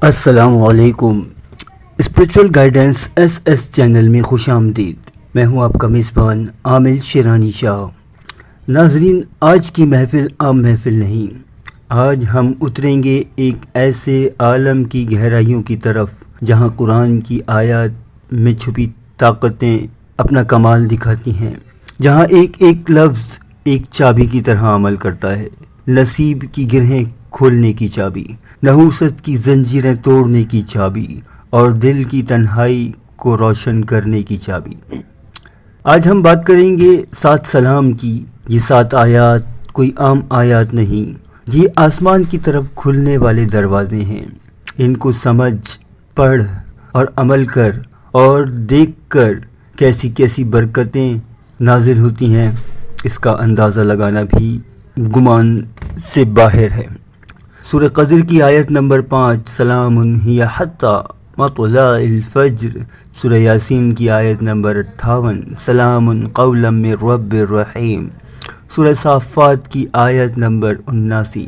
السلام علیکم۔ Spiritual guidance S channel میں خوش آمدید۔ میں ہوں آپ کا میزبان عامل شیرانی شاہ۔ ناظرین، آج کی محفل عام محفل نہیں، آج ہم اتریں گے ایک ایسے عالم کی گہرائیوں کی طرف جہاں قرآن کی آیات میں چھپی طاقتیں اپنا کمال دکھاتی ہیں، جہاں ایک ایک لفظ ایک چابی کی طرح عمل کرتا ہے، نصیب کی گرہیں کھولنے کی چابی، نحوست کی زنجیریں توڑنے کی چابی اور دل کی تنہائی کو روشن کرنے کی چابی۔ آج ہم بات کریں گے 7 سلام کی۔ یہ 7 آیات کوئی عام آیات نہیں، یہ آسمان کی طرف کھلنے والے دروازے ہیں۔ ان کو سمجھ، پڑھ اور عمل کر اور دیکھ کر کیسی کیسی برکتیں نازل ہوتی ہیں، اس کا اندازہ لگانا بھی گمان سے باہر ہے۔ سورہ قدر کی آیت نمبر 5، سلام ہی حتی مطلع الفجر۔ سورہ یاسین کی آیت نمبر 58، سلام قولا من رب الرحیم۔ سورہ صافات کی آیت نمبر 79،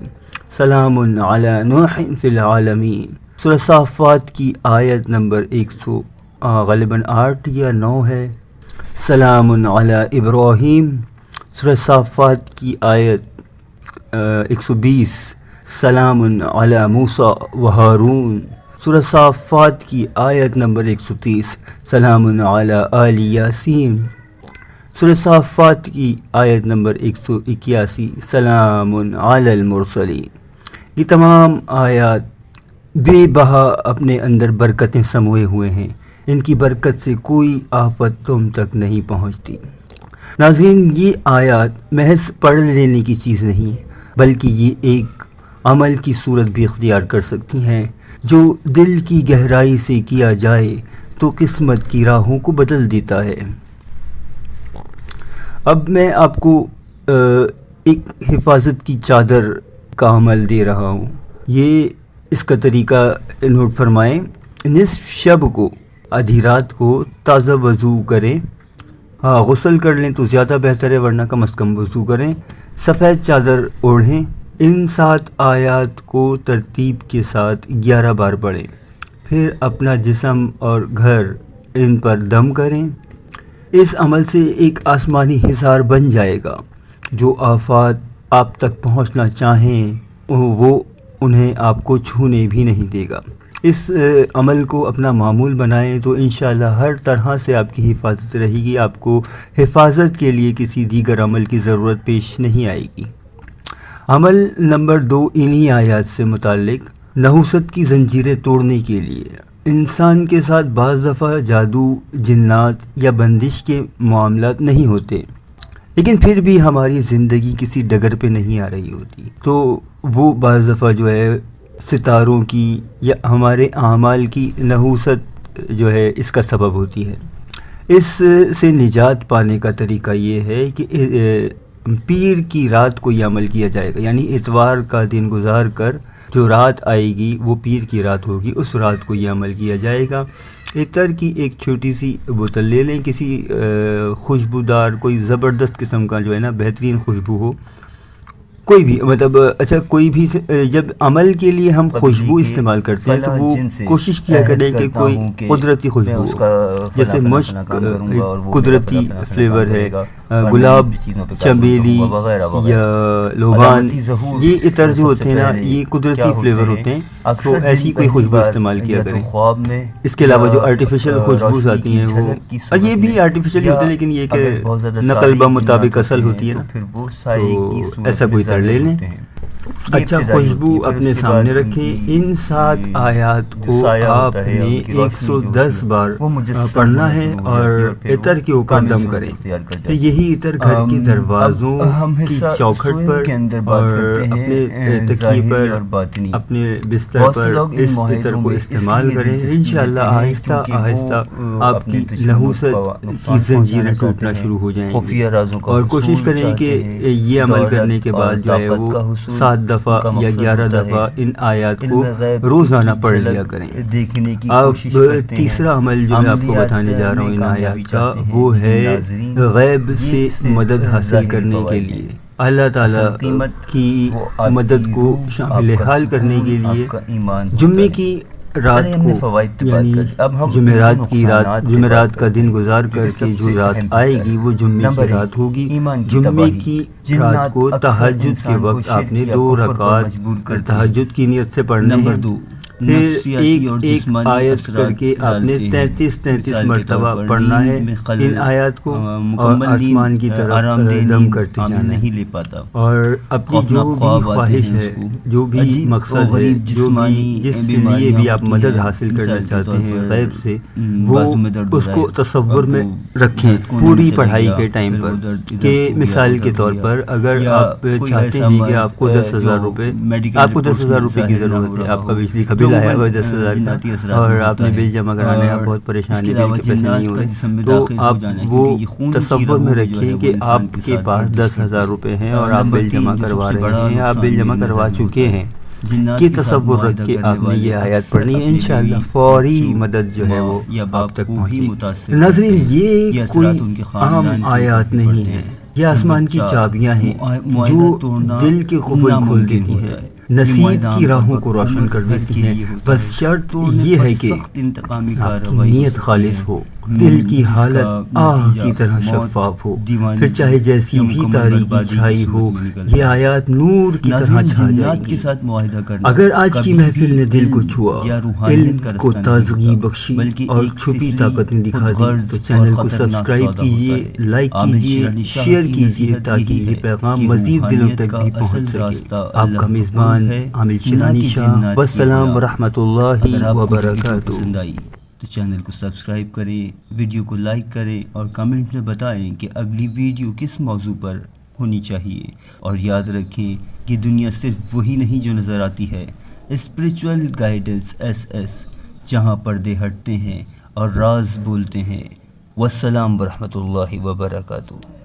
سلام علی نوح فی العالمین۔ سورہ صافات کی آیت نمبر 8 یا 9 ہے، سلام علی ابراہیم۔ سورہ صافات کی آیت 120، سلام علی موسیٰ و ہارون۔ سورہ صافات کی آیت نمبر 130، سلام علی آل یاسین۔ سورہ صافات کی آیت نمبر 181، سلام علی المرسلین۔ یہ تمام آیات بے بہا اپنے اندر برکتیں سموئے ہوئے ہیں، ان کی برکت سے کوئی آفت تم تک نہیں پہنچتی۔ ناظرین، یہ آیات محض پڑھ لینے کی چیز نہیں، بلکہ یہ ایک عمل کی صورت بھی اختیار کر سکتی ہیں، جو دل کی گہرائی سے کیا جائے تو قسمت کی راہوں کو بدل دیتا ہے۔ اب میں آپ کو ایک حفاظت کی چادر کا عمل دے رہا ہوں۔ یہ اس کا طریقہ نوٹ فرمائیں۔ نصف شب کو، آدھی رات کو تازہ وضو کریں، غسل کر لیں تو زیادہ بہتر ہے، ورنہ کم از کم وضو کریں، سفید چادر اوڑھیں، ان 7 آیات کو ترتیب کے ساتھ 11 بار پڑھیں، پھر اپنا جسم اور گھر ان پر دم کریں۔ اس عمل سے ایک آسمانی حصار بن جائے گا، جو آفات آپ تک پہنچنا چاہیں وہ انہیں آپ کو چھونے بھی نہیں دے گا۔ اس عمل کو اپنا معمول بنائیں تو انشاءاللہ ہر طرح سے آپ کی حفاظت رہے گی، آپ کو حفاظت کے لیے کسی دیگر عمل کی ضرورت پیش نہیں آئے گی۔ عمل نمبر 2 انہی آیات سے متعلق، نحوست کی زنجیریں توڑنے کے لیے۔ انسان کے ساتھ بعض دفعہ جادو، جنات یا بندش کے معاملات نہیں ہوتے، لیکن پھر بھی ہماری زندگی کسی ڈگر پہ نہیں آ رہی ہوتی، تو وہ بعض دفعہ جو ہے ستاروں کی یا ہمارے اعمال کی نحوست جو ہے اس کا سبب ہوتی ہے۔ اس سے نجات پانے کا طریقہ یہ ہے کہ پیر کی رات کو یہ عمل کیا جائے گا، یعنی اتوار کا دن گزار کر جو رات آئے گی وہ پیر کی رات ہوگی، اس رات کو یہ عمل کیا جائے گا۔ عطر کی ایک چھوٹی سی بوتل لے لیں، کسی خوشبودار کوئی زبردست قسم کا جو ہے نا بہترین خوشبو ہو، کوئی بھی کوئی بھی، جب عمل کے لیے ہم خوشبو استعمال کرتے ہیں تو وہ کوشش کیا کریں کہ کوئی قدرتی خوشبو ہو، جیسے مشک قدرتی فلیور ہے، گلاب، چمیلی یا لوبان، یہ عطر جو ہوتے ہیں نا یہ قدرتی فلیور ہوتے ہیں، تو ایسی کوئی خوشبو استعمال کیا کریں۔ اس کے علاوہ جو آرٹیفیشل خوشبوز آتی ہیں وہ یہ بھی آرٹیفیشل ہوتے ہیں، لیکن یہ کہ نقل بمطابق اصل ہوتی ہے نا، تو ایسا کوئی لے لیں۔ اچھا خوشبو اپنے سامنے رکھیں۔ ان 7 آیات کو آپ نے 110 بار پڑھنا ہے اور عطر کے اوپر دم کریں۔ یہی عطر گھر کے دروازوں کی چوکھٹ پر اور اپنے تکیے پر، اپنے بستر پر اس عطر کو استعمال کریں۔ انشاءاللہ آہستہ آہستہ آپ کی نحوست کی زنجیریں ٹوٹنا شروع ہو جائیں گی، اور کوشش کریں کہ یہ عمل کرنے کے بعد جو ہے وہ 7 دفعہ یا 11 دفعہ ان آیات کو روزانہ پڑھ لیا کریں۔ اب تیسرا عمل جو میں آپ کو بتانے جا رہا ہوں ان آیات کا، وہ ہے غیب سے مدد حاصل کرنے کے لیے، اللہ تعالیٰ کی مدد کو شامل حال کرنے کے لیے۔ جمعے کی رات کو یعنی جمعرات کا دن گزار کر کے جو رات آئے گی وہ جمعے کی رات ہوگی. جمعے کی رات کو تہجد کے وقت آپ نے 2 رکعت تہجد کی نیت سے پڑھنے ہیں. پھر ایک آیت کر کے آپ نے 33 مرتبہ پڑھنا ہے ان آیات کو اور آسمان کی طرف دم کرتے جانا ہے. اور اپنی جو بھی خواہش ہے، جو بھی مقصد ہے، جو بھی جس کے لیے بھی آپ مدد حاصل کرنا چاہتے ہیں غیب سے، وہ اس کو تصور میں رکھیں پوری پڑھائی کے ٹائم پر. کہ مثال کے طور پر اگر آپ چاہتے ہیں کہ آپ کو 10,000 روپے کی ضرورت ہے، آپ کا بجلی کا بل آیا ہوا 10,000 کا اور آپ نے بل جمع کرانا ہے، آپ بہت پریشانی، بل کے پیسے نہیں ہو رہے، تو آپ وہ تصور میں رکھیں کہ آپ کے پاس 10,000 روپے ہیں اور آپ بل جمع کروا رہے ہیں، آپ بل جمع کروا چکے ہیں. یہ تصور رکھ کے آپ نے یہ آیات پڑھنی ہے، انشاءاللہ فوری مدد جو ہے وہ آپ تک پہنچے. ناظرین، یہ کوئی عام آیات نہیں ہے، یہ آسمان کی چابیاں ہیں جو دل کے قفل کھول دیتی ہیں، نصیب کی راہوں کو روشن کر دیتی ہیں. بس شرط یہ ہے کہ آپ کی نیت خالص ہو، دل کی حالت آہ کی طرح شفاف ہو، پھر چاہے جیسی بھی تاریکی چھائی ہو یہ آیات نور کی طرح چھا جائیں گی. اگر آج کی محفل نے دل کو چھوا، علم کو تازگی بخشی اور چھپی طاقت نے دکھا دی تو چینل کو سبسکرائب کیجئے، لائک کیجئے، شیئر کیجئے تاکہ یہ پیغام مزید دلوں تک بھی پہنچ سکے. آپ کا میزبان عامل شیرانی شاہ، والسلام ورحمۃ اللہ وبرکاتہ. تو چینل کو سبسکرائب کریں، ویڈیو کو لائک کریں اور کمنٹ میں بتائیں کہ اگلی ویڈیو کس موضوع پر ہونی چاہیے. اور یاد رکھیں کہ دنیا صرف وہی نہیں جو نظر آتی ہے. اسپریچول گائیڈنس SS، جہاں پردے ہٹتے ہیں اور راز بولتے ہیں. والسلام ورحمۃ اللہ وبرکاتہ.